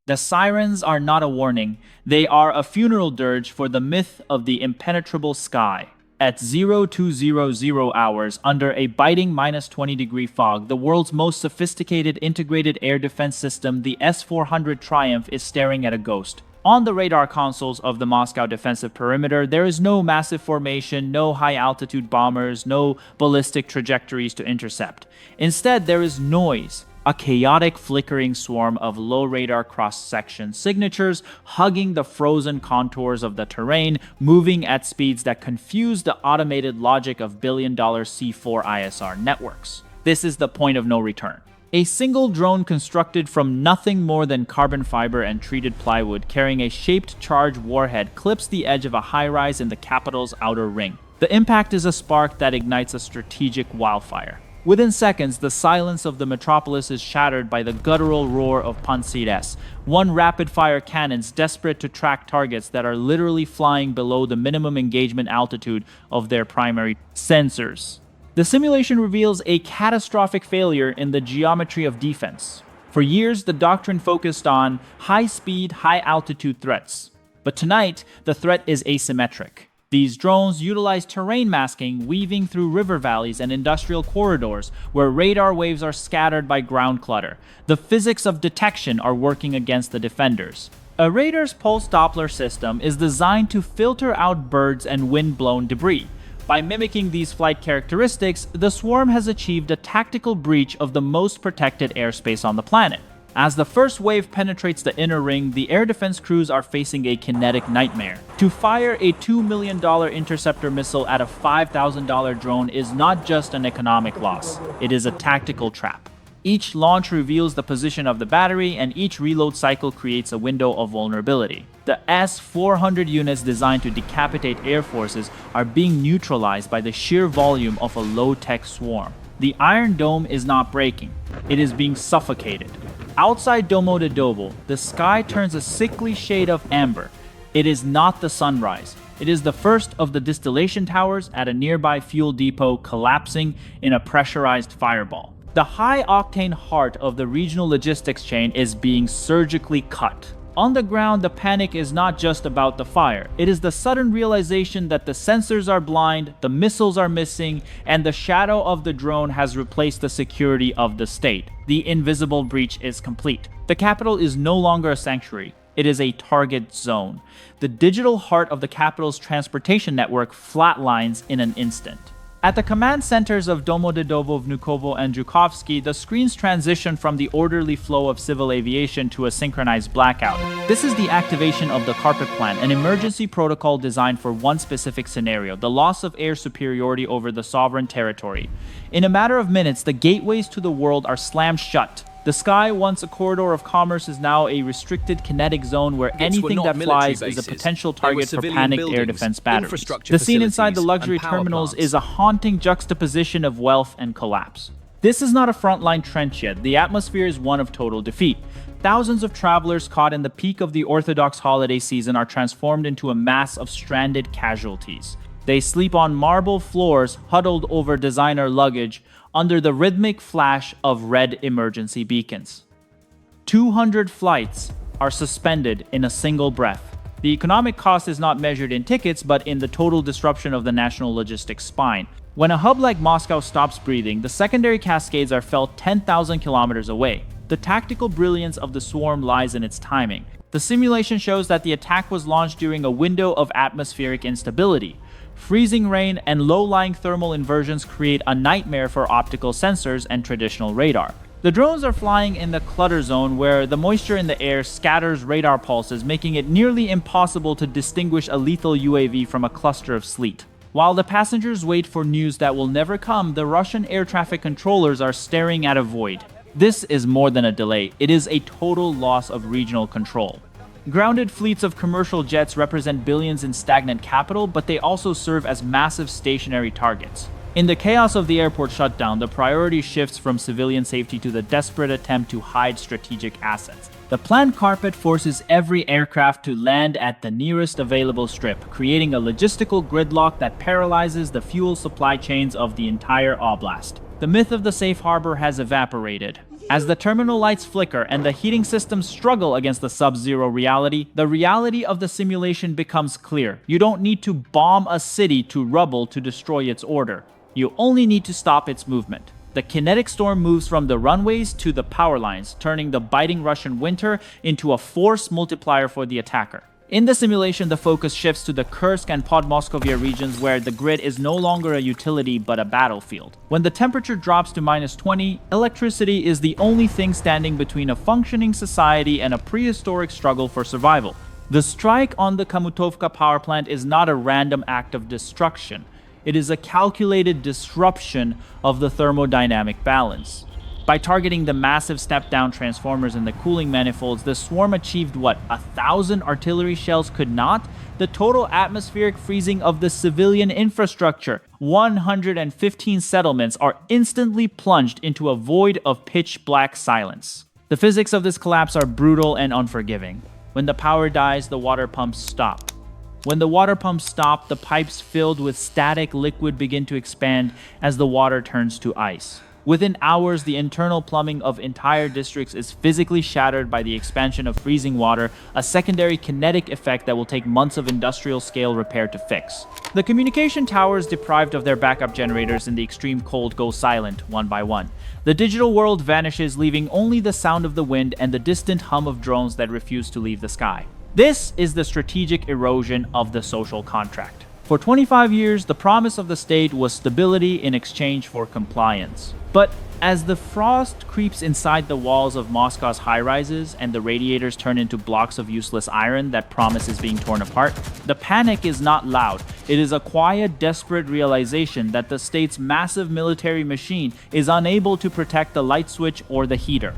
The sirens are not a warning, they are a funeral dirge for the myth of the impenetrable sky. At 0200 hours, under a biting -20-degree fog, the world's most sophisticated integrated air defense system, the S-400 Triumph, is staring at a ghost. On the radar consoles of the Moscow defensive perimeter, there is no massive formation, no high-altitude bombers, no ballistic trajectories to intercept. Instead, there is noise. A chaotic flickering swarm of low radar cross-section signatures hugging the frozen contours of the terrain, moving at speeds that confuse the automated logic of billion-dollar C4 ISR networks. This is the point of no return. A single drone constructed from nothing more than carbon fiber and treated plywood carrying a shaped charge warhead clips the edge of a high-rise in the capital's outer ring. The impact is a spark that ignites a strategic wildfire. Within seconds, the silence of the metropolis is shattered by the guttural roar of Sirens, one rapid-fire cannons desperate to track targets that are literally flying below the minimum engagement altitude of their primary sensors. The simulation reveals a catastrophic failure in the geometry of defense. For years, the doctrine focused on high-speed, high-altitude threats. But tonight, the threat is asymmetric. These drones utilize terrain masking, weaving through river valleys and industrial corridors where radar waves are scattered by ground clutter. The physics of detection are working against the defenders. A radar's pulse Doppler system is designed to filter out birds and wind-blown debris. By mimicking these flight characteristics, the swarm has achieved a tactical breach of the most protected airspace on the planet. As the first wave penetrates the inner ring, the air defense crews are facing a kinetic nightmare. To fire a $2 million interceptor missile at a $5,000 drone is not just an economic loss, it is a tactical trap. Each launch reveals the position of the battery, and each reload cycle creates a window of vulnerability. The S-400 units designed to decapitate air forces are being neutralized by the sheer volume of a low-tech swarm. The Iron Dome is not breaking, it is being suffocated. Outside Domodedovo, the sky turns a sickly shade of amber. It is not the sunrise. It is the first of the distillation towers at a nearby fuel depot collapsing in a pressurized fireball. The high-octane heart of the regional logistics chain is being surgically cut. On the ground, the panic is not just about the fire. It is the sudden realization that the sensors are blind, the missiles are missing, and the shadow of the drone has replaced the security of the state. The invisible breach is complete. The capital is no longer a sanctuary. It is a target zone. The digital heart of the capital's transportation network flatlines in an instant. At the command centers of Domodedovo, Vnukovo, and Zhukovsky, the screens transition from the orderly flow of civil aviation to a synchronized blackout. This is the activation of the carpet plan, an emergency protocol designed for one specific scenario: the loss of air superiority over the sovereign territory. In a matter of minutes, the gateways to the world are slammed shut. The sky, once a corridor of commerce, is now a restricted kinetic zone where anything that flies is a potential target for panicked air defense batteries. The scene inside the luxury terminals is a haunting juxtaposition of wealth and collapse. This is not a frontline trench yet. The atmosphere is one of total defeat. Thousands of travelers caught in the peak of the Orthodox holiday season are transformed into a mass of stranded casualties. They sleep on marble floors, huddled over designer luggage, under the rhythmic flash of red emergency beacons. 200 flights are suspended in a single breath. The economic cost is not measured in tickets, but in the total disruption of the national logistics spine. When a hub like Moscow stops breathing, the secondary cascades are felt 10,000 kilometers away. The tactical brilliance of the swarm lies in its timing. The simulation shows that the attack was launched during a window of atmospheric instability. Freezing rain and low-lying thermal inversions create a nightmare for optical sensors and traditional radar. The drones are flying in the clutter zone where the moisture in the air scatters radar pulses, making it nearly impossible to distinguish a lethal UAV from a cluster of sleet. While the passengers wait for news that will never come, the Russian air traffic controllers are staring at a void. This is more than a delay, it is a total loss of regional control. Grounded fleets of commercial jets represent billions in stagnant capital, but they also serve as massive stationary targets. In the chaos of the airport shutdown, the priority shifts from civilian safety to the desperate attempt to hide strategic assets. The planned carpet forces every aircraft to land at the nearest available strip, creating a logistical gridlock that paralyzes the fuel supply chains of the entire oblast. The myth of the safe harbor has evaporated. As the terminal lights flicker and the heating systems struggle against the sub-zero reality, the reality of the simulation becomes clear. You don't need to bomb a city to rubble to destroy its order. You only need to stop its movement. The kinetic storm moves from the runways to the power lines, turning the biting Russian winter into a force multiplier for the attacker. In the simulation, the focus shifts to the Kursk and Podmoskovia regions where the grid is no longer a utility but a battlefield. When the temperature drops to -20, electricity is the only thing standing between a functioning society and a prehistoric struggle for survival. The strike on the Komutovka power plant is not a random act of destruction. It is a calculated disruption of the thermodynamic balance. By targeting the massive step-down transformers in the cooling manifolds, the swarm achieved what 1,000 artillery shells could not? The total atmospheric freezing of the civilian infrastructure. 115 settlements are instantly plunged into a void of pitch-black silence. The physics of this collapse are brutal and unforgiving. When the power dies, the water pumps stop. When the water pumps stop, the pipes filled with static liquid begin to expand as the water turns to ice. Within hours, the internal plumbing of entire districts is physically shattered by the expansion of freezing water, a secondary kinetic effect that will take months of industrial-scale repair to fix. The communication towers deprived of their backup generators in the extreme cold go silent, one by one. The digital world vanishes, leaving only the sound of the wind and the distant hum of drones that refuse to leave the sky. This is the strategic erosion of the social contract. For 25 years, the promise of the state was stability in exchange for compliance. But as the frost creeps inside the walls of Moscow's high-rises and the radiators turn into blocks of useless iron that promise is being torn apart, the panic is not loud. It is a quiet, desperate realization that the state's massive military machine is unable to protect the light switch or the heater.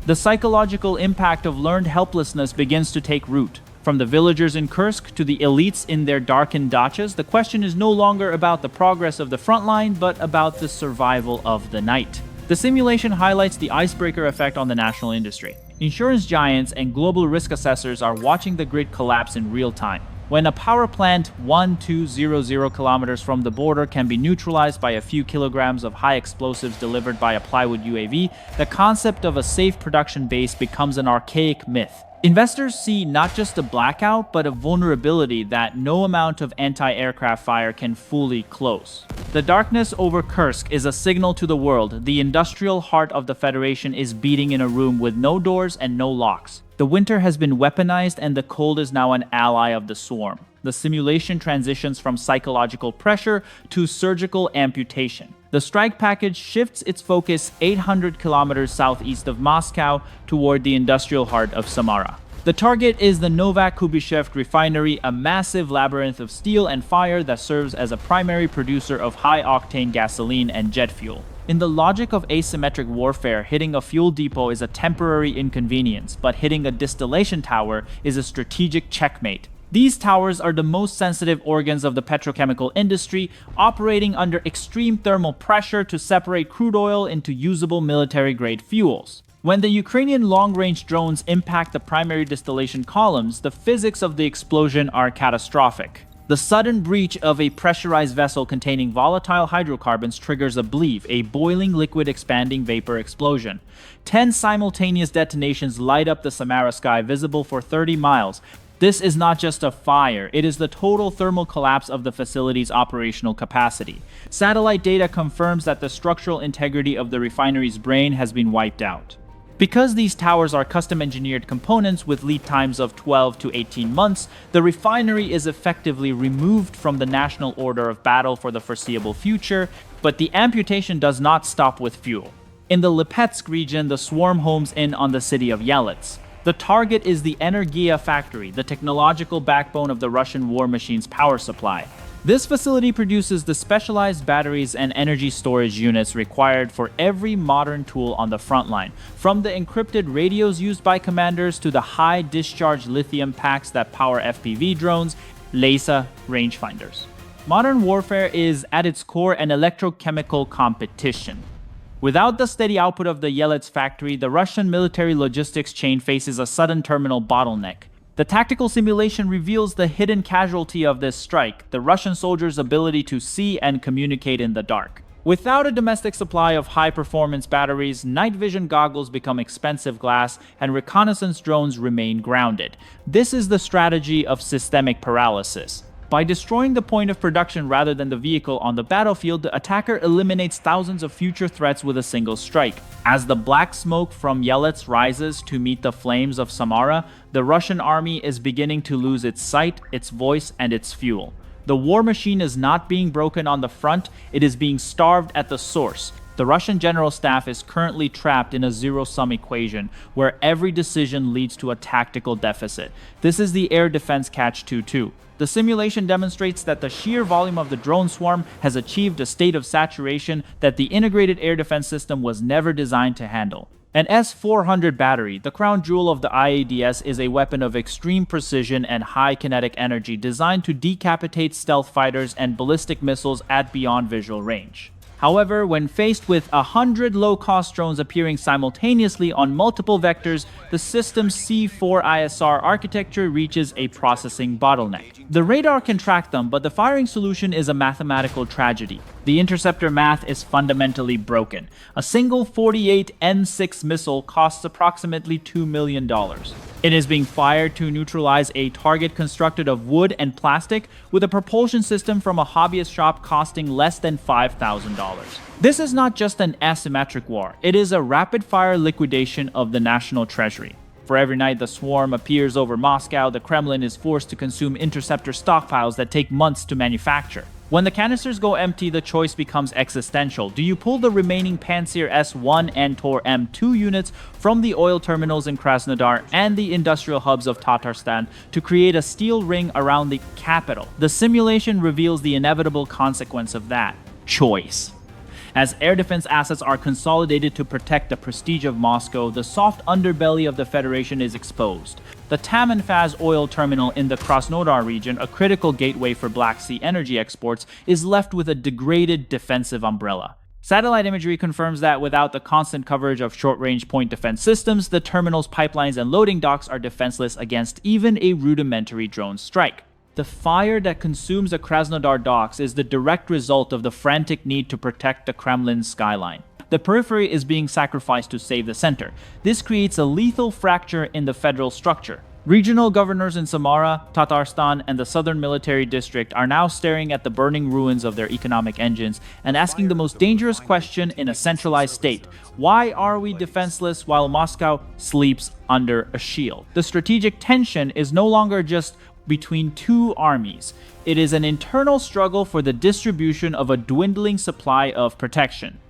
The psychological impact of learned helplessness begins to take root. From the villagers in Kursk to the elites in their darkened dachas, the question is no longer about the progress of the front line, but about the survival of the night. The simulation highlights the icebreaker effect on the national industry. Insurance giants and global risk assessors are watching the grid collapse in real time. When a power plant 1,200 kilometers from the border can be neutralized by a few kilograms of high explosives delivered by a plywood UAV, the concept of a safe production base becomes an archaic myth. Investors see not just a blackout, but a vulnerability that no amount of anti-aircraft fire can fully close. The darkness over Kursk is a signal to the world. The industrial heart of the Federation is beating in a room with no doors and no locks. The winter has been weaponized and the cold is now an ally of the swarm. The simulation transitions from psychological pressure to surgical amputation. The strike package shifts its focus 800 kilometers southeast of Moscow toward the industrial heart of Samara. The target is the Novak Kubyshev refinery, a massive labyrinth of steel and fire that serves as a primary producer of high-octane gasoline and jet fuel. In the logic of asymmetric warfare, hitting a fuel depot is a temporary inconvenience, but hitting a distillation tower is a strategic checkmate. These towers are the most sensitive organs of the petrochemical industry, operating under extreme thermal pressure to separate crude oil into usable military-grade fuels. When the Ukrainian long-range drones impact the primary distillation columns, the physics of the explosion are catastrophic. The sudden breach of a pressurized vessel containing volatile hydrocarbons triggers a bleave, a boiling liquid expanding vapor explosion. 10 simultaneous detonations light up the Samara sky, visible for 30 miles. This is not just a fire, it is the total thermal collapse of the facility's operational capacity. Satellite data confirms that the structural integrity of the refinery's brain has been wiped out. Because these towers are custom-engineered components with lead times of 12 to 18 months, the refinery is effectively removed from the national order of battle for the foreseeable future, but the amputation does not stop with fuel. In the Lipetsk region, the swarm homes in on the city of Yelets. The target is the Energiya factory, the technological backbone of the Russian war machine's power supply. This facility produces the specialized batteries and energy storage units required for every modern tool on the front line, from the encrypted radios used by commanders to the high-discharge lithium packs that power FPV drones, laser rangefinders. Modern warfare is, at its core, an electrochemical competition. Without the steady output of the Yelets factory, the Russian military logistics chain faces a sudden terminal bottleneck. The tactical simulation reveals the hidden casualty of this strike, the Russian soldiers' ability to see and communicate in the dark. Without a domestic supply of high-performance batteries, night vision goggles become expensive glass, and reconnaissance drones remain grounded. This is the strategy of systemic paralysis. By destroying the point of production rather than the vehicle on the battlefield, the attacker eliminates thousands of future threats with a single strike. As the black smoke from Yelets rises to meet the flames of Samara, the Russian army is beginning to lose its sight, its voice, and its fuel. The war machine is not being broken on the front, it is being starved at the source. The Russian general staff is currently trapped in a zero-sum equation, where every decision leads to a tactical deficit. This is the air defense catch-22. The simulation demonstrates that the sheer volume of the drone swarm has achieved a state of saturation that the integrated air defense system was never designed to handle. An S-400 battery, the crown jewel of the IADS, is a weapon of extreme precision and high kinetic energy designed to decapitate stealth fighters and ballistic missiles at beyond visual range. However, when faced with 100 low-cost drones appearing simultaneously on multiple vectors, the system's C4ISR architecture reaches a processing bottleneck. The radar can track them, but the firing solution is a mathematical tragedy. The interceptor math is fundamentally broken. A single 48 N6 missile costs approximately $2 million. It is being fired to neutralize a target constructed of wood and plastic, with a propulsion system from a hobbyist shop costing less than $5,000. This is not just an asymmetric war, it is a rapid-fire liquidation of the national treasury. For every night the swarm appears over Moscow, the Kremlin is forced to consume interceptor stockpiles that take months to manufacture. When the canisters go empty, the choice becomes existential. Do you pull the remaining Pantsir S-1 and Tor M2 units from the oil terminals in Krasnodar and the industrial hubs of Tatarstan to create a steel ring around the capital? The simulation reveals the inevitable consequence of that choice. As air defense assets are consolidated to protect the prestige of Moscow, the soft underbelly of the Federation is exposed. The Tamanfaz oil terminal in the Krasnodar region, a critical gateway for Black Sea energy exports, is left with a degraded defensive umbrella. Satellite imagery confirms that without the constant coverage of short-range point defense systems, the terminal's pipelines and loading docks are defenseless against even a rudimentary drone strike. The fire that consumes the Krasnodar docks is the direct result of the frantic need to protect the Kremlin's skyline. The periphery is being sacrificed to save the center. This creates a lethal fracture in the federal structure. Regional governors in Samara, Tatarstan, and the Southern Military District are now staring at the burning ruins of their economic engines and asking the most dangerous question in a centralized state: why are we defenseless while Moscow sleeps under a shield? The strategic tension is no longer just between two armies. It is an internal struggle for the distribution of a dwindling supply of protection.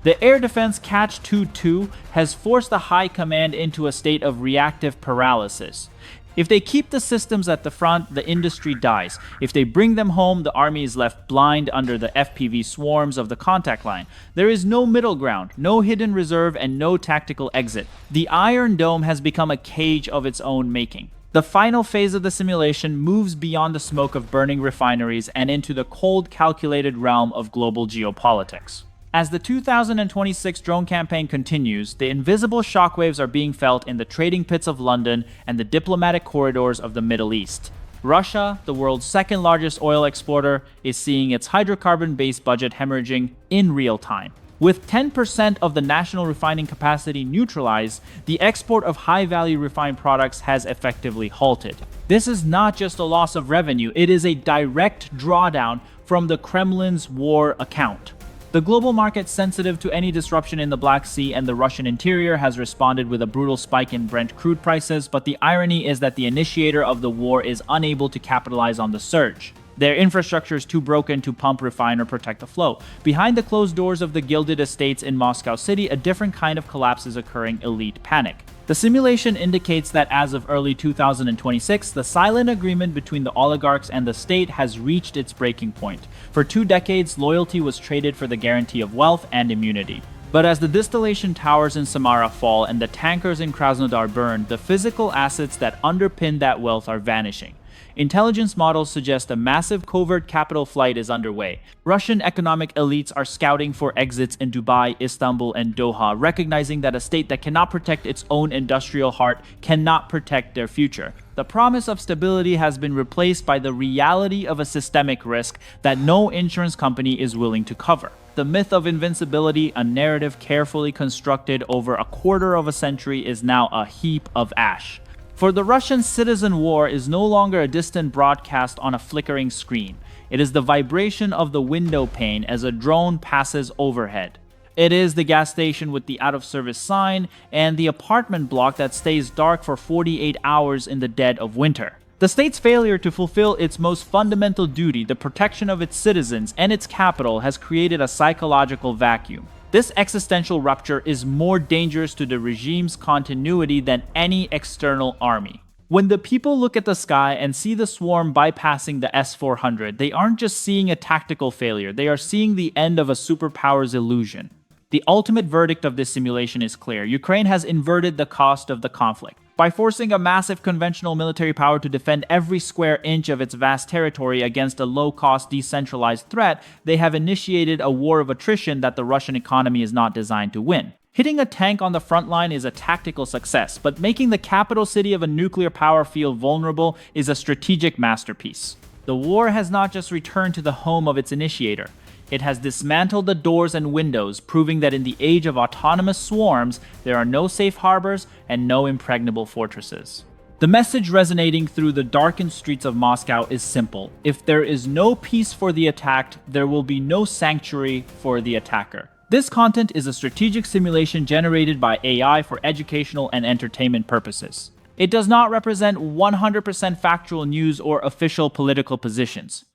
The air defense catch-22 has forced the high command into a state of reactive paralysis. If they keep the systems at the front, the industry dies. If they bring them home, the army is left blind under the FPV swarms of the contact line. There is no middle ground, no hidden reserve, and no tactical exit. The Iron Dome has become a cage of its own making. The final phase of the simulation moves beyond the smoke of burning refineries and into the cold, calculated realm of global geopolitics. As the 2026 drone campaign continues, the invisible shockwaves are being felt in the trading pits of London and the diplomatic corridors of the Middle East. Russia, the world's second largest oil exporter, is seeing its hydrocarbon-based budget hemorrhaging in real time. With 10% of the national refining capacity neutralized, the export of high-value refined products has effectively halted. This is not just a loss of revenue, it is a direct drawdown from the Kremlin's war account. The global market sensitive to any disruption in the Black Sea and the Russian interior has responded with a brutal spike in Brent crude prices, but the irony is that the initiator of the war is unable to capitalize on the surge. Their infrastructure is too broken to pump, refine, or protect the flow. Behind the closed doors of the gilded estates in Moscow City, a different kind of collapse is occurring: elite panic. The simulation indicates that as of early 2026, the silent agreement between the oligarchs and the state has reached its breaking point. For 2 decades, loyalty was traded for the guarantee of wealth and immunity. But as the distillation towers in Samara fall and the tankers in Krasnodar burn, the physical assets that underpin that wealth are vanishing. Intelligence models suggest a massive covert capital flight is underway. Russian economic elites are scouting for exits in Dubai, Istanbul, and Doha, recognizing that a state that cannot protect its own industrial heart cannot protect their future. The promise of stability has been replaced by the reality of a systemic risk that no insurance company is willing to cover. The myth of invincibility, a narrative carefully constructed over a quarter of a century, is now a heap of ash. For the Russian, citizen war is no longer a distant broadcast on a flickering screen. It is the vibration of the window pane as a drone passes overhead. It is the gas station with the out-of-service sign and the apartment block that stays dark for 48 hours in the dead of winter. The state's failure to fulfill its most fundamental duty, the protection of its citizens and its capital, has created a psychological vacuum. This existential rupture is more dangerous to the regime's continuity than any external army. When the people look at the sky and see the swarm bypassing the S-400, they aren't just seeing a tactical failure, they are seeing the end of a superpower's illusion. The ultimate verdict of this simulation is clear. Ukraine has inverted the cost of the conflict. By forcing a massive conventional military power to defend every square inch of its vast territory against a low-cost, decentralized threat, they have initiated a war of attrition that the Russian economy is not designed to win. Hitting a tank on the front line is a tactical success, but making the capital city of a nuclear power feel vulnerable is a strategic masterpiece. The war has not just returned to the home of its initiator. It has dismantled the doors and windows, proving that in the age of autonomous swarms, there are no safe harbors and no impregnable fortresses. The message resonating through the darkened streets of Moscow is simple. If there is no peace for the attacked, there will be no sanctuary for the attacker. This content is a strategic simulation generated by AI for educational and entertainment purposes. It does not represent 100% factual news or official political positions.